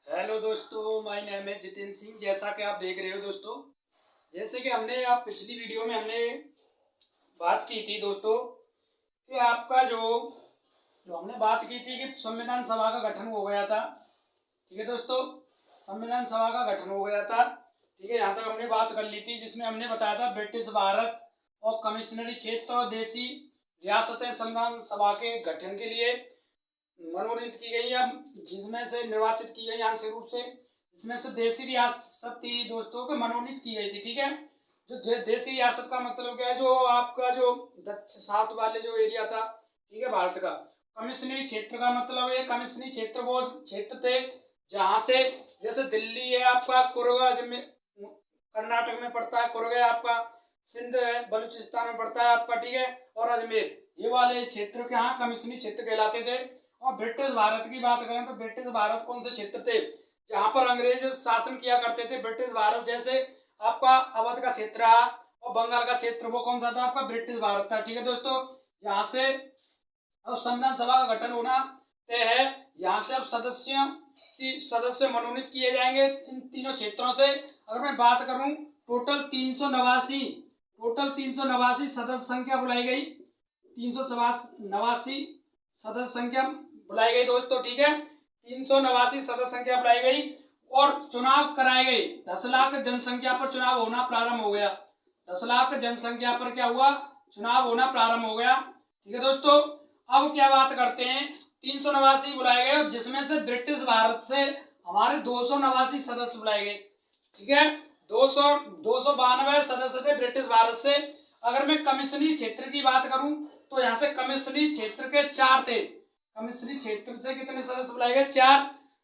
Hello दोस्तों, my name है जितेंद्र सिंह। जैसा कि आप देख रहे हो दोस्तों, जैसे कि हमने आप पिछली वीडियो में हमने बात की थी दोस्तों कि आपका जो जो हमने बात की थी कि संविधान सभा का गठन हो गया था। ठीक है दोस्तों, संविधान सभा का गठन हो गया था। ठीक है, यहाँ तक हमने बात कर ली थी, जिसमें हमने बताया था ब्रिटिश भारत और कमिश्नरी क्षेत्र और देसी रियासतें संविधान सभा के गठन के लिए मनोनीत की गई या जिसमें से निर्वाचित की गई आंशिक रूप से, जिसमें से देसी रियासत थी दोस्तों को मनोनीत की गई थी। ठीक है, जो देसी रियासत का मतलब क्या है, जो आपका जो दक्षिण साउथ वाले जो एरिया था, ठीक है, भारत का। कमिश्नरी क्षेत्र का मतलब है, कमिश्नरी क्षेत्र वो क्षेत्र थे जहां से, जैसे दिल्ली है आपका, कुर्ग कर्नाटक में पड़ता है, कुर्ग है आपका, सिंध है बलूचिस्तान में पड़ता है आपका, ठीक है, और अजमेर, ये वाले क्षेत्र के यहाँ कमिश्नरी क्षेत्र कहलाते थे। और ब्रिटिश भारत की बात करें तो ब्रिटिश भारत कौन से क्षेत्र थे जहां पर अंग्रेज शासन किया करते थे। ब्रिटिश भारत जैसे आपका अवध का क्षेत्र रहा और बंगाल का क्षेत्र, वो कौन सा था आपका, ब्रिटिश भारत था। ठीक है दोस्तों, यहाँ से अब संविधान सभा का गठन होना तय है। यहाँ से अब सदस्य मनोनीत किए जाएंगे इन तीनों क्षेत्रों से। अगर मैं बात करूं, टोटल 389 सदस्य संख्या बुलाई गई, 389 सदस्य संख्या बुलाई गई दोस्तों। ठीक है, 389 सदस्य संख्या बुलाई गई और चुनाव कराए गए। 10 लाख जनसंख्या पर चुनाव होना प्रारंभ हो गया। 10 लाख जनसंख्या पर क्या हुआ, चुनाव होना प्रारंभ हो गया। ठीक है दोस्तों, अब क्या बात करते हैं, 389 बुलाए गए, जिसमें से ब्रिटिश भारत से हमारे 289 सदस्य बुलाए गए। ठीक है, 292 सदस्य थे ब्रिटिश भारत से। अगर मैं कमिश्नरी क्षेत्र की बात करूं तो यहाँ से कमिश्नरी क्षेत्र के 4 थे। कमिश्नरी क्षेत्र से कितने सदस्य बुलाए गए, 4।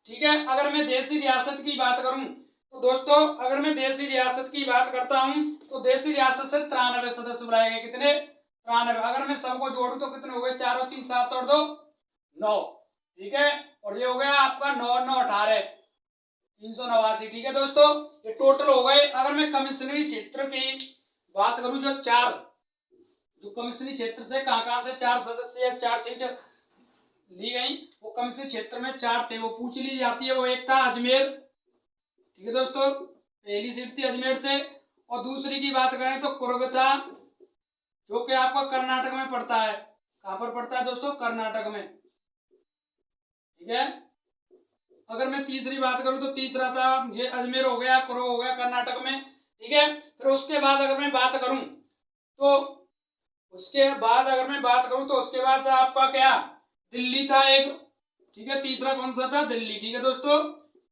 ठीक है, अगर मैं देसी रियासत की बात करूं तो दोस्तों, अगर मैं देसी रियासत की बात करता हूं तो देसी रियासत से 93 सदस्य बुलाए गए। कितने, 93। अगर मैं सबको जोड़ू तो कितने हो गए, 4 और 3 7 और 2 9। ठीक है, और ये हो गया आपका 9 9 18 389। ठीक है दोस्तों, ये टोटल हो गए। अगर मैं कमिश्नरी क्षेत्र की बात करूं, जो कमिश्नरी क्षेत्र से कहां से 4 सदस्य या 4 सीट ली गई, वो कमिश्नरी क्षेत्र में 4 थे, वो पूछ ली जाती है। वो एक था अजमेर, ठीक है दोस्तों, पहली सीट थी अजमेर से। और दूसरी की बात करें तो कुर्ग था, जो कि आपका कर्नाटक में पड़ता है। कहां पर पड़ता है दोस्तों, कर्नाटक में। ठीक है, अगर मैं तीसरी बात करूं तो तीसरा था ये अजमेर हो गया, कुर्ग हो गया कर्नाटक में। ठीक है, फिर उसके बाद अगर मैं बात करूं तो उसके बाद आपका क्या, दिल्ली था एक। ठीक है, तीसरा कौन सा था, दिल्ली। ठीक है दोस्तों,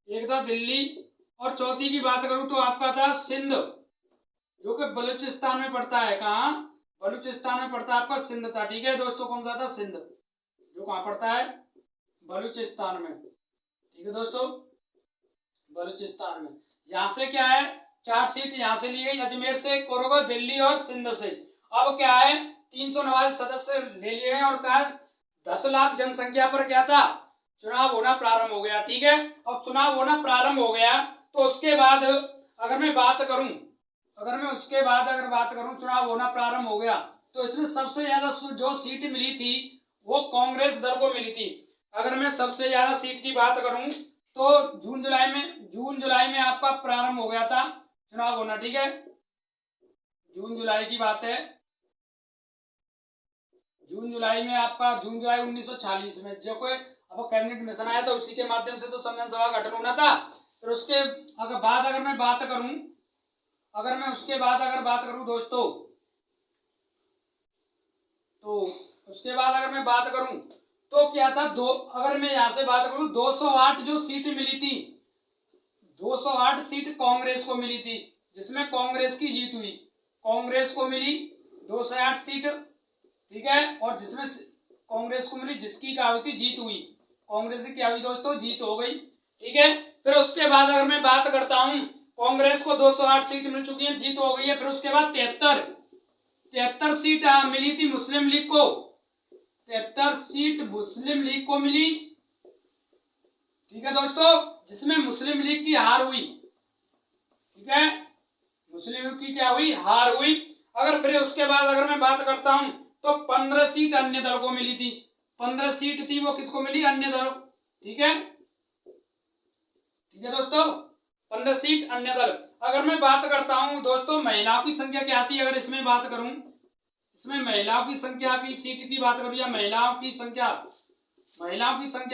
एक था दिल्ली। और चौथी की बात करूं तो आपका था सिंध, जो कि बलूचिस्तान में पड़ता है। कहाँ, बलूचिस्तान में पड़ता है आपका, सिंध था। ठीक है दोस्तों, कौन सा था, सिंध, जो कहाँ पड़ता है, बलूचिस्तान में। ठीक है दोस्तों, बलूचिस्तान में। यहाँ से क्या है, 4 सीट यहाँ से ली गई, अजमेर से, कुर्ग, दिल्ली और सिंध से। अब क्या है, 389 सदस्य ले लिए गए और कहा 10 लाख जनसंख्या पर क्या था, चुनाव होना प्रारंभ हो गया। ठीक है, अब चुनाव होना प्रारंभ हो गया तो उसके बाद अगर मैं बात करूं चुनाव होना प्रारंभ हो गया तो इसमें सबसे ज्यादा जो सीट मिली थी वो कांग्रेस दल को मिली थी। अगर मैं सबसे ज्यादा सीट की बात करूं तो जून जुलाई में आपका प्रारंभ हो गया था चुनाव होना। ठीक है, जून जुलाई की बात है, जून जुलाई 1946 में, जो कोई अब कैबिनेट मिशन आया था, उसी के माध्यम से तो संविधान सभा का गठन होना था। फिर उसके अगर मैं बात करूं दोस्तों, तो उसके बाद अगर मैं बात करूं तो क्या था, अगर मैं यहां से बात करूं 208 जो सीट मिली थी, 208 सीट कांग्रेस को मिली थी, जिसमें कांग्रेस की जीत हुई। कांग्रेस को मिली 208 सीट। ठीक है, और जिसमें कांग्रेस को मिली, जिसकी क्या हुई थी, जीत हुई। कांग्रेस की क्या हुई दोस्तों, जीत हो गई। ठीक है, फिर उसके बाद अगर मैं बात करता हूं, कांग्रेस को 208 सीट मिल चुकी है, जीत हो गई है। फिर उसके बाद 73 सीट मिली थी मुस्लिम लीग को, 73 सीट मुस्लिम लीग को मिली। ठीक है दोस्तों, जिसमें मुस्लिम लीग की हार हुई। ठीक है, मुस्लिम लीग की क्या हुई, हार हुई। अगर फिर उसके बाद अगर मैं बात करता हूं तो 15 सीट अन्य दल को मिली थी। 15 सीट थी, वो किसको मिली, अन्य दल। ठीक है, ठीक है दोस्तों, 15 सीट अन्य दल। अगर मैं बात करता हूं दोस्तों महिलाओं की संख्या क्या आती है, अगर इसमें बात करूं, इसमें महिलाओं की संख्या की सीट की बात करूं या महिलाओं की संख्या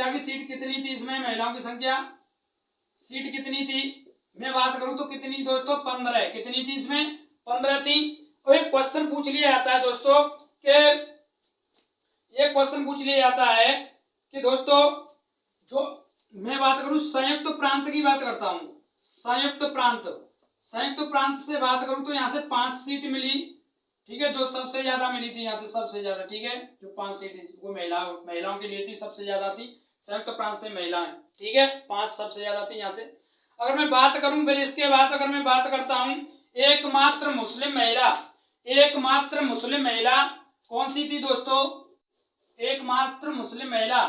की सीट कितनी थी, इसमें महिलाओं की संख्या सीट कितनी थी मैं बात करूं तो कितनी दोस्तों 15, कितनी थी इसमें 15 थी। और एक क्वेश्चन पूछ लिया जाता है दोस्तों कि ये क्वेश्चन पूछ लिया जाता है कि दोस्तों जो मैं बात करूं संयुक्त प्रांत की बात करता हूं, संयुक्त प्रांत से बात करूं तो यहाँ से 5 सीट मिली, ठीक है, जो सबसे ज्यादा मिली थी यहाँ से सबसे ज्यादा, ठीक है, जो 5 सीट वो महिलाओं के लिए थी, सबसे ज्यादा थी संयुक्त प्रांत से महिलाएं, ठीक है, 5 सबसे ज्यादा थी यहाँ से। अगर मैं बात करूं फिर इसके बाद अगर मैं बात करता हूं एकमात्र मुस्लिम महिला कौन सी थी दोस्तों, एकमात्र मुस्लिम महिला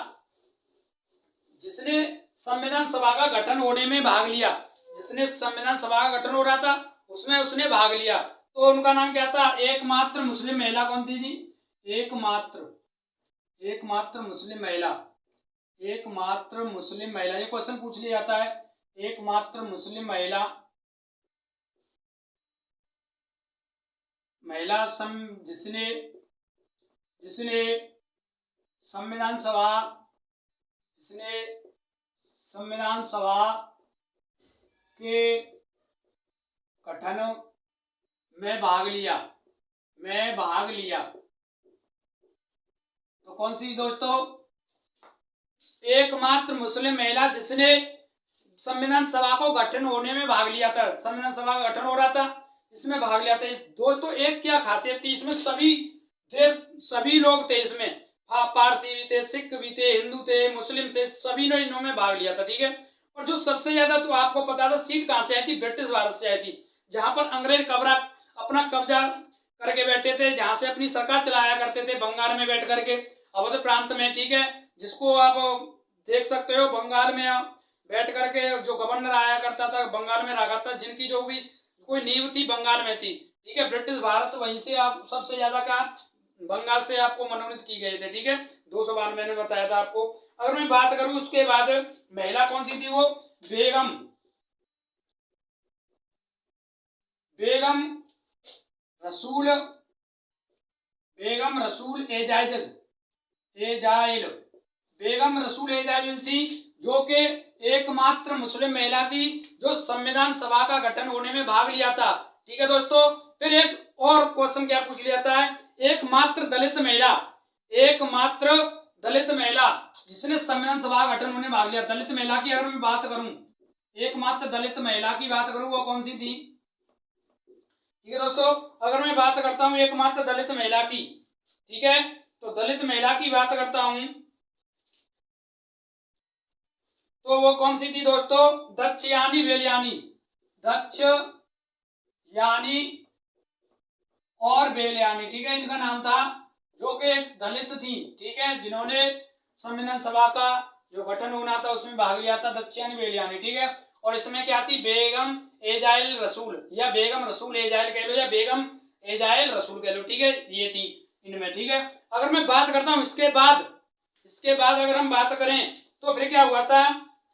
जिसने संविधान सभा का गठन होने में भाग लिया, जिसने संविधान सभा का गठन हो रहा था उसमें उसने भाग लिया, तो उनका नाम क्या था, एकमात्र मुस्लिम महिला कौन थी, एकमात्र मुस्लिम महिला, ये क्वेश्चन पूछ लिया जाता है, एकमात्र मुस्लिम महिला जिसने संविधान सभा के गठन में भाग लिया, तो कौन सी दोस्तों, एकमात्र मुस्लिम महिला जिसने संविधान सभा को गठन होने में भाग लिया था, संविधान सभा का गठन हो रहा था इसमें भाग लिया था। दोस्तों एक क्या खासियत थी इसमें, सभी लोग थे इसमें, पारसी भी थे, सिख भी थे, हिंदू थे, मुस्लिम थे, सभी ने इन्होंने भाग लिया था, ठीक है। और जो सबसे ज्यादा तो आपको पता था सीट कहां से आई थी, ब्रिटिश भारत से आई थी, जहां पर अंग्रेज अपना कब्जा करके बैठे थे, जहां से अपनी सरकार चलाया करते थे, बंगाल में बैठ करके अवध प्रांत में, ठीक है, जिसको आप देख सकते हो बंगाल में बैठ करके जो गवर्नर आया करता था बंगाल में रहा था, जिनकी जो भी कोई नींव थी बंगाल में थी, ठीक है, ब्रिटिश भारत वहीं से आप सबसे ज्यादा का बंगाल से आपको मनोनीत की गए थे, ठीक है, 2 सवाल मैंने बताया था आपको। अगर मैं बात करूं उसके बाद महिला कौन सी थी, वो बेगम रसूल एजाइल थी, जो कि एकमात्र मुस्लिम महिला थी जो संविधान सभा का गठन होने में भाग लिया था, ठीक है दोस्तों। फिर एक और क्वेश्चन क्या पूछ लिया था, एकमात्र दलित महिला जिसने संविधान सभा का गठन होने में भाग लिया, दलित महिला की अगर मैं बात करूं, एकमात्र दलित महिला की बात करूं वो कौन सी थी, ठीक है दोस्तों। अगर मैं बात करता हूं एकमात्र दलित महिला की, ठीक है, तो दलित महिला की बात करता हूं तो वो कौन सी थी दोस्तों, दक्षयानी और बेलयानी, ठीक है, इनका नाम था, जो कि एक दलित थी, ठीक है, जिन्होंने संविधान सभा का जो गठन होना था उसमें भाग लिया था, दक्षयानी बेलयानी, ठीक है। और इसमें क्या थी, बेगम एजाइल रसूल या बेगम रसूल एजाइल कह लो या बेगम एजाइल रसूल कह लो, ठीक है, ये थी इनमें, ठीक है। अगर मैं बात करता हूं इसके बाद अगर हम बात करें तो फिर क्या हुआ था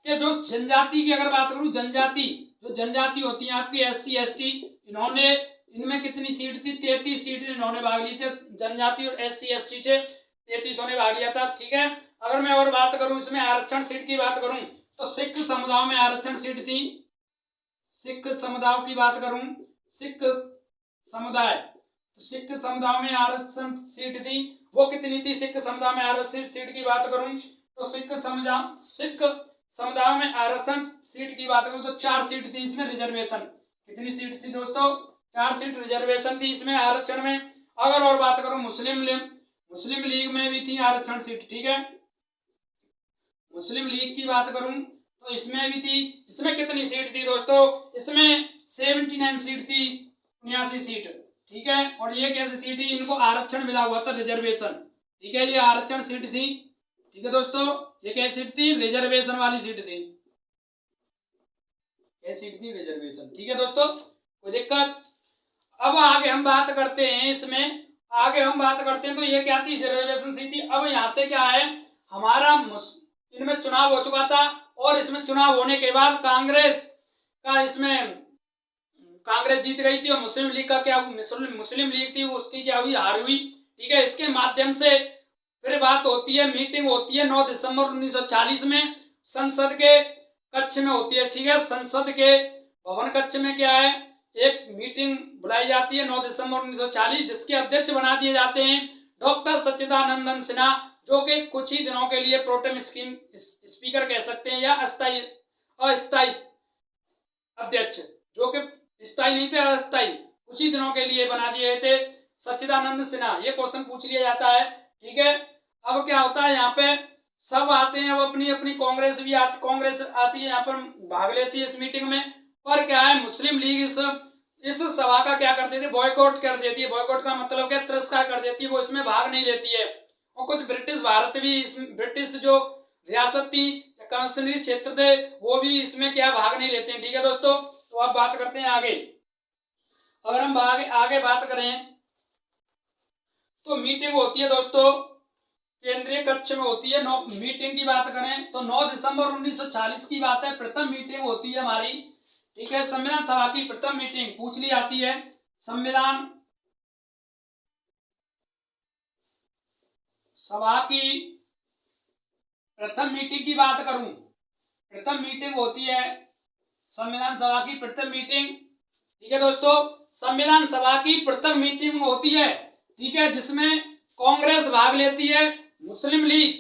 कि जो जनजाति की अगर बात करूं, जनजाति होती है आपकी SC ST, इनमें कितनी सीट थी, 33 सीट इन्होंने भाग ली थी, जनजाति और SC ST से 33 ने भाग लिया था, ठीक है। अगर मैं और बात करूं इसमें आरक्षण सीट की बात करूं तो सिख समुदाय में आरक्षण सीट थी, सिख समुदाय की बात करूं, सिख समुदाय में आरक्षण सीट थी, वो कितनी थी, सिख समुदाय में आरक्षण सीट की बात करूं तो सिख समुदाय में आरक्षण सीट की बात करूं तो 4 सीट थी इसमें रिजर्वेशन, कितनी सीट थी दोस्तों, 4 सीट रिजर्वेशन थी इसमें आरक्षण में। अगर और बात करूं मुस्लिम लीग में भी थी आरक्षण सीट, ठीक है, मुस्लिम लीग की बात करूं तो इसमें भी थी, इसमें कितनी सीट थी दोस्तों, इसमें 79 सीट थी, 79 सीट, ठीक है। और ये कैसी सीट थी, इनको आरक्षण मिला हुआ था, रिजर्वेशन, ठीक है, ये आरक्षण सीट थी, ठीक है दोस्तों, ये क्या सीट थी, रिजर्वेशन वाली सीट थी, ये सीट थी रिजर्वेशन, ठीक है दोस्तों, कोई दिक्कत। अब आगे हम बात करते हैं तो ये क्या थी, रिजर्वेशन सीट थी। अब यहाँ से क्या है, हमारा इनमें चुनाव हो चुका था और इसमें चुनाव होने के बाद कांग्रेस का इसमें कांग्रेस जीत गई थी और मुस्लिम लीग का क्या मुस्लिम लीग थी उसकी क्या हुई, हार हुई। ठीक है, इसके माध्यम से फिर बात होती है, मीटिंग होती है 9 दिसंबर 1940 में संसद के कक्ष में होती है। ठीक है, संसद के भवन कक्ष में क्या है, एक मीटिंग बुलाई जाती है 9 दिसंबर 1940, जिसके अध्यक्ष बना दिए जाते हैं डॉक्टर सच्चिदानंद सिन्हा, जो कि कुछ ही दिनों के लिए प्रोटेम स्पीकर कह सकते हैं या अस्थायी अध्यक्ष, जो कि स्थायी नहीं थे, अस्थायी, कुछ ही दिनों के लिए बना दिए थे सच्चिदानंद सिन्हा। ये क्वेश्चन पूछ लिया जाता है। ठीक है, अब क्या होता है, यहाँ पे सब आते हैं, अब अपनी अपनी कांग्रेस आती है, यहाँ पर भाग लेती है इस मीटिंग में। पर क्या है, मुस्लिम लीग इस सभा का क्या कर देती है, बॉयकॉट कर देती है। बॉयकॉट का मतलब क्या, तिरस्कार कर देती है, वो इसमें भाग नहीं लेती है। और कुछ ब्रिटिश जो रियासत थी, कमिश्नरी क्षेत्र थे, वो भी इसमें क्या भाग नहीं लेते हैं। ठीक है दोस्तों, तो अब बात करते हैं आगे। अगर हम आगे बात करें तो मीटिंग होती है दोस्तों केंद्रीय कक्ष में होती है। मीटिंग की बात करें तो 9 दिसंबर 1940 की बात है, प्रथम मीटिंग होती है हमारी। ठीक है, संविधान सभा की प्रथम मीटिंग पूछ ली जाती है। संविधान सभा की प्रथम मीटिंग की बात करूं, प्रथम मीटिंग होती है संविधान सभा की प्रथम मीटिंग। ठीक है दोस्तों, संविधान सभा की प्रथम मीटिंग होती है। ठीक है, जिसमें कांग्रेस भाग लेती है, मुस्लिम लीग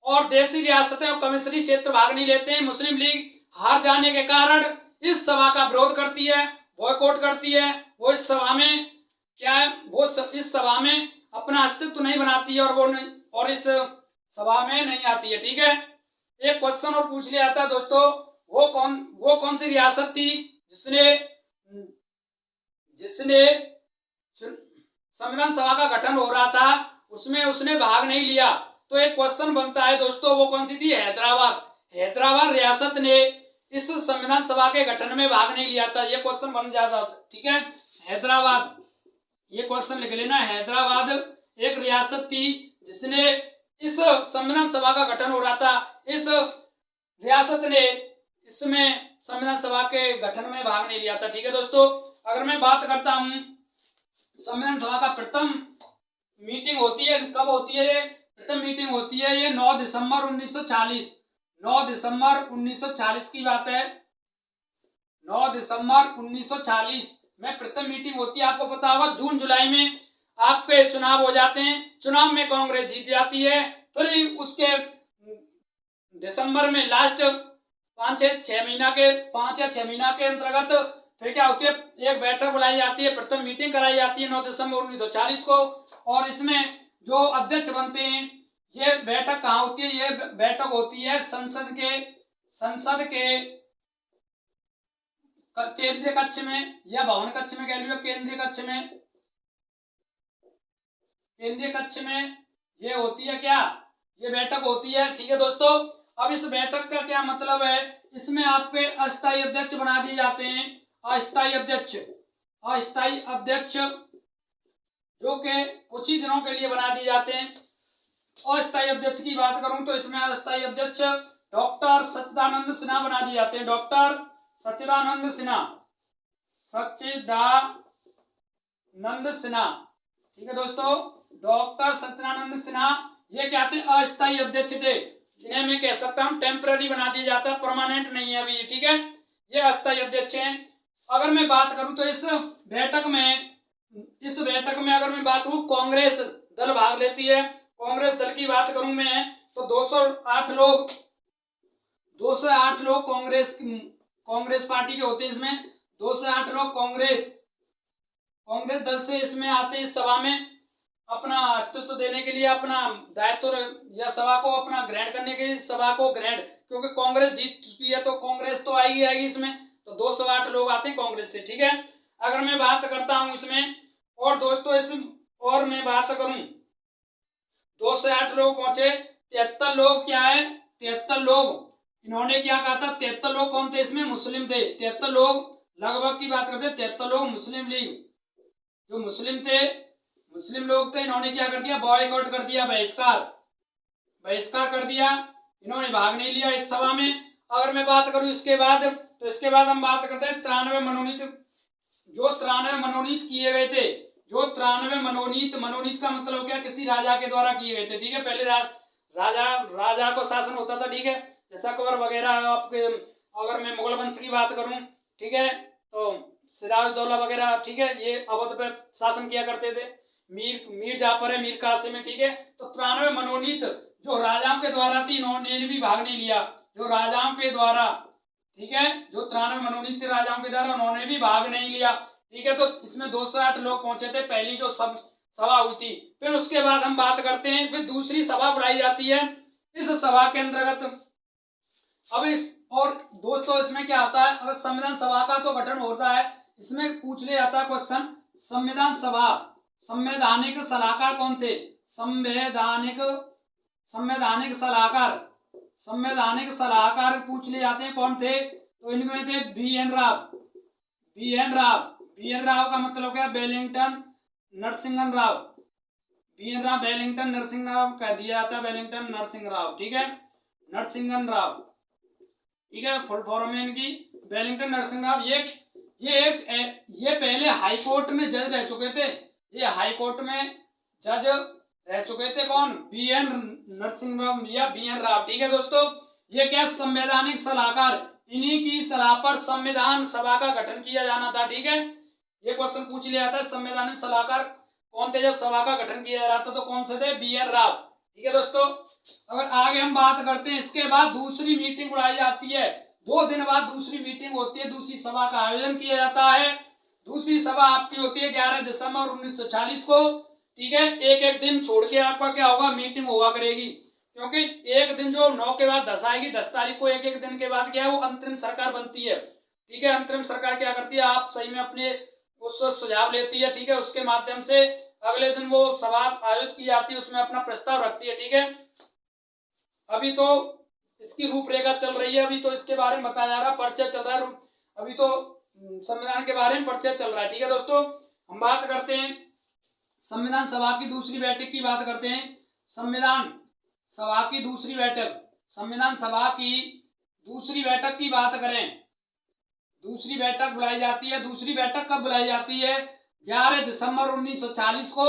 और देशी रियासतें और कमिश्नरी क्षेत्र भाग नहीं लेते हैं। मुस्लिम लीग हार जाने के कारण इस सभा का विरोध करती है, बॉयकॉट करती है। वो इस सभा में क्या है, वो इस सभा में अपना अस्तित्व नहीं बनाती है और इस सभा में नहीं आती है। ठीक है, एक क्वेश्चन और पूछ लिया जाता है दोस्तों, वो कौन सी रियासत थी जिसने संविधान सभा का गठन हो रहा था, उसमें उसने भाग नहीं लिया। तो एक क्वेश्चन बनता है दोस्तों, वो कौन सी थी, हैदराबाद रियासत ने इस संविधान सभा के गठन में भाग नहीं लिया था। ये क्वेश्चन बन जाता। ठीक है, हैदराबाद, ये क्वेश्चन लिख लेना, हैदराबाद एक रियासत थी जिसने इस संविधान सभा का गठन हो रहा था, इस रियासत ने इसमें संविधान सभा के गठन में भाग नहीं लिया था। ठीक है दोस्तों, अगर मैं बात करता हूं संविधान सभा का प्रथम मीटिंग होती है, कब होती है ये प्रथम मीटिंग होती है, ये 9 दिसंबर 1940, 9 दिसंबर 1940 की बात है। 9 दिसंबर 1940 में प्रथम मीटिंग होती है। आपको पता होगा जून जुलाई में आपके चुनाव हो जाते हैं, चुनाव में कांग्रेस जीत जाती है। फिर उसके दिसंबर में लास्ट 5 या 6 महीना के अंतर्गत फिर क्या होती है, एक बैठक बुलाई जाती है, प्रथम मीटिंग कराई जाती है 9 दिसंबर 1940 को। और इसमें जो अध्यक्ष बनते हैं, ये बैठक कहाँ होती है, ये बैठक होती है संसद के केंद्रीय कक्ष में या भवन कक्ष में, कह लीजिए केंद्रीय कक्ष में ये होती है क्या, ये बैठक होती है। ठीक है दोस्तों, अब इस बैठक का क्या मतलब है, इसमें आपके अस्थायी अध्यक्ष बना दिए जाते हैं, अस्थायी अध्यक्ष जो कि कुछ ही दिनों के लिए बना दिए जाते हैं। अस्थायी अध्यक्ष की बात करूं तो इसमें अस्थायी अध्यक्ष डॉक्टर सच्चिदानंद सिन्हा बना दिए जाते हैं, डॉक्टर सच्चिदानंद सिन्हा। ठीक है दोस्तों, डॉक्टर सच्चिदानंद सिन्हा ये क्या थे, अस्थायी अध्यक्ष थे, जिन्हें मैं कह सकता हूं टेम्पररी बना दिया जाता है, परमानेंट नहीं है अभी। ठीक है, ये अस्थायी अध्यक्ष हैं। अगर मैं बात करूं तो इस बैठक में अगर मैं बात करूं, कांग्रेस दल भाग लेती है। कांग्रेस दल की बात करूं मैं तो 208 लोग कांग्रेस पार्टी के होते हैं। इसमें 208 लोग कांग्रेस दल से इसमें आते हैं, इस सभा में अपना अस्तित्व देने के लिए, अपना दायित्व या सभा को अपना ग्रहण करने के लिए, सभा को ग्रहण, क्योंकि कांग्रेस जीत चुकी है तो कांग्रेस तो आएगी इसमें, तो 208 लोग आते हैं कांग्रेस से। ठीक है, अगर मैं बात करता हूं इसमें और दोस्तों और मैं बात करूं 208 लोग पहुंचे, 73 लोग क्या है, 73 लोग इन्होंने क्या कहा था, 73 लोग कौन थे, इसमें मुस्लिम थे। 73 लोग लगभग की बात करते हैं, 73 लोग मुस्लिम लीग जो मुस्लिम लोग थे, इन्होंने क्या कर दिया, बॉयकॉट कर दिया, बहिष्कार कर दिया, इन्होंने भाग नहीं लिया इस सभा में। अगर मैं बात करूं इसके बाद, तो इसके बाद हम बात करते हैं 93 मनोनीत। जो 93 मनोनीत किए गए थे, जो 93 मनोनीत, मनोनीत का मतलब क्या, किसी राजा के द्वारा किए गए थे, ठीक है। पहले राजा को शासन होता था, ठीक है, जैसा अकबर वगैरह। आपके अगर मैं मुगल वंश की बात करूं, ठीक है, तो सिराजुद्दौला वगैरह, ठीक है, ये अवध पे शासन किया करते थे। मीर जाफर है, मीर कासिम है, ठीक है। तो 93 मनोनीत जो राजाओं के द्वारा थी, इन्होंने भी भाग नहीं लिया, जो राजाओं के द्वारा, ठीक है, जो 93 मनोनीत राजाओं के द्वारा, उन्होंने भी भाग नहीं लिया, ठीक है। तो इसमें 208 लोग पहुंचे थे, पहली जो सभा हुई थी। फिर उसके बाद हम बात करते हैं, फिर दूसरी सभा बुलाई जाती है। इस सभा के अंतर्गत अब और दोस्तों इसमें क्या आता है, अगर संविधान सभा का तो गठन होता है, इसमें पूछ लिया जाता है क्वेश्चन, संविधान सभा, संवैधानिक सलाहकार कौन थे, संवैधानिक सलाहकार पूछ लिए जाते हैं, कौन थे, तो इनमें थे बी एन राव का मतलब क्या, वेलिंगटन नरसिंह राव, वेलिंगटन नरसिंह राव कह दिया जाता है, वेलिंगटन नरसिंह राव, ठीक है, नरसिंह राव, ठीक है, फुल फॉर्म है इनकी वेलिंगटन नरसिंह राव। ये पहले हाई कोर्ट में जज रह चुके थे, ये हाई कोर्ट में जज रह चुके थे, कौन, बी एन नरसिंह राव या बी एन राव, ठीक है दोस्तों। ये क्या, संवैधानिक सलाहकार, इन्हीं की सलाह पर संविधान सभा का गठन किया जाना था, ठीक है। ये क्वेश्चन पूछ लिया जाता है, संवैधानिक सलाहकार कौन थे जब सभा का गठन किया जा रहा था, तो कौन से थे, बी एन राव, ठीक है दोस्तों। अगर आगे हम बात करते हैं, इसके बाद दूसरी मीटिंग बुलाई जाती है, 2 दिन बाद दूसरी मीटिंग होती है, दूसरी सभा का आयोजन किया जाता है। दूसरी सभा आपकी होती है 11 दिसंबर 1940 को, ठीक है। एक दिन छोड़ के आपका क्या होगा, मीटिंग हुआ करेगी, क्योंकि एक दिन जो 9 के बाद 10 आएगी, 10 तारीख को एक दिन के बाद क्या है, वो अंतरिम सरकार बनती है, ठीक है। अंतरिम सरकार क्या करती है, आप सही में अपने उस सुझाव लेती है, ठीक है, उसके माध्यम से अगले दिन वो सभा आयोजित की जाती है, उसमें अपना प्रस्ताव रखती है, ठीक है। अभी तो इसकी रूपरेखा चल रही है, अभी तो इसके बारे में बताया जा रहा है, परिचय चल रहा है, अभी तो संविधान के बारे में परिचय चल रहा है, ठीक है दोस्तों। हम बात करते हैं संविधान सभा की दूसरी बैठक की बात करते हैं। संविधान सभा की दूसरी बैठक, संविधान सभा की दूसरी बैठक की बात करें, दूसरी बैठक बुलाई जाती है। दूसरी बैठक कब बुलाई जाती है, 11 दिसंबर 1940 को,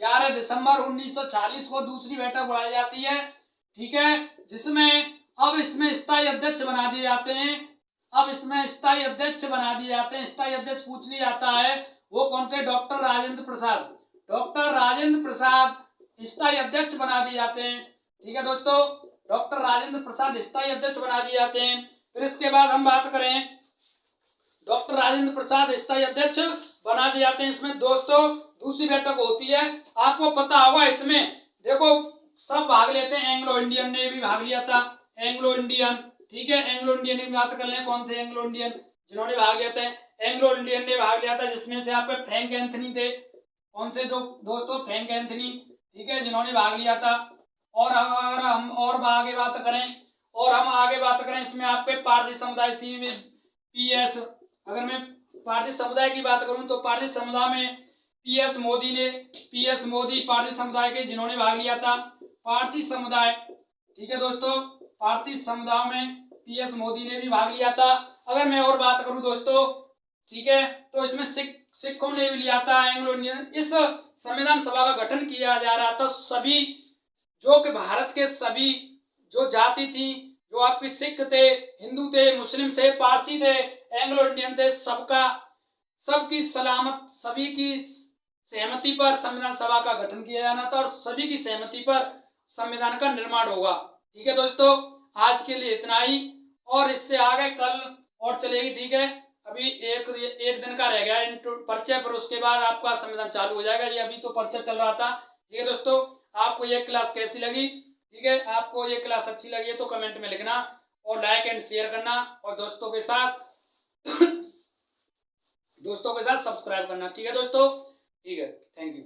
11 दिसंबर 1940 को दूसरी बैठक बुलाई जाती है, ठीक है। जिसमें अब इसमें स्थायी अध्यक्ष बना दिए जाते हैं, अब इसमें स्थायी अध्यक्ष बना दिए जाते हैं। स्थायी अध्यक्ष पूछ लिया जाता है, वो कौन थे, डॉक्टर राजेंद्र प्रसाद, डॉक्टर राजेंद्र प्रसाद स्थायी अध्यक्ष बना दिए जाते हैं, ठीक है दोस्तों। डॉक्टर राजेंद्र प्रसाद स्थायी अध्यक्ष बना दिए जाते हैं। फिर इसके बाद हम बात करें, डॉक्टर राजेंद्र प्रसाद स्थायी अध्यक्ष बना दिए जाते हैं। इसमें दोस्तों दूसरी बैठक होती है, आपको पता होगा, इसमें देखो सब भाग लेते हैं, एंग्लो इंडियन ने भी भाग लिया था, एंग्लो इंडियन, ठीक है, एंग्लो इंडियन की बात कर लें, कौन थे एंग्लो इंडियन जिन्होंने भाग लिया था, एंग्लो इंडियन ने भाग लिया था, जिसमें से आपके फ्रैंक एंथनी थे, कौन से जो दोस्तों, फ्रैंक एंथनी, ठीक है, जिन्होंने भाग लिया था। और अगर हम और आगे बात करें, इसमें आपके पारसी समुदाय पीएस, अगर मैं पारसी समुदाय की बात करूं तो पारसी समुदाय में पीएस मोदी पारसी समुदाय के जिन्होंने भाग लिया था, पारसी समुदाय, ठीक है दोस्तों, पारसी समुदाय में पीएस मोदी ने भी भाग लिया था। अगर मैं और बात करूं दोस्तों, ठीक है, तो इसमें सिखों ने भी लिया था, एंग्लो इंडियन। इस संविधान सभा का गठन किया जा रहा था, सभी जो कि भारत के सभी जो जाति थी, जो आपकी सिख थे, हिंदू थे, मुस्लिम थे, पारसी थे, एंग्लो इंडियन थे, सबकी सभी की सहमति पर संविधान सभा का गठन किया जाना था और सभी की सहमति पर संविधान का निर्माण होगा, ठीक है दोस्तों। आज के लिए इतना ही, और इससे आगे कल और चलेगी, ठीक है। अभी एक दिन का रह गया परिचय पर, उसके बाद आपका संविधान चालू हो जाएगा। ये अभी तो परिचय चल रहा था, ठीक है दोस्तों। आपको ये क्लास कैसी लगी, ठीक है, आपको ये क्लास अच्छी लगी है तो कमेंट में लिखना और लाइक एंड शेयर करना, और दोस्तों के साथ सब्सक्राइब करना, ठीक है दोस्तों, ठीक है, थैंक यू।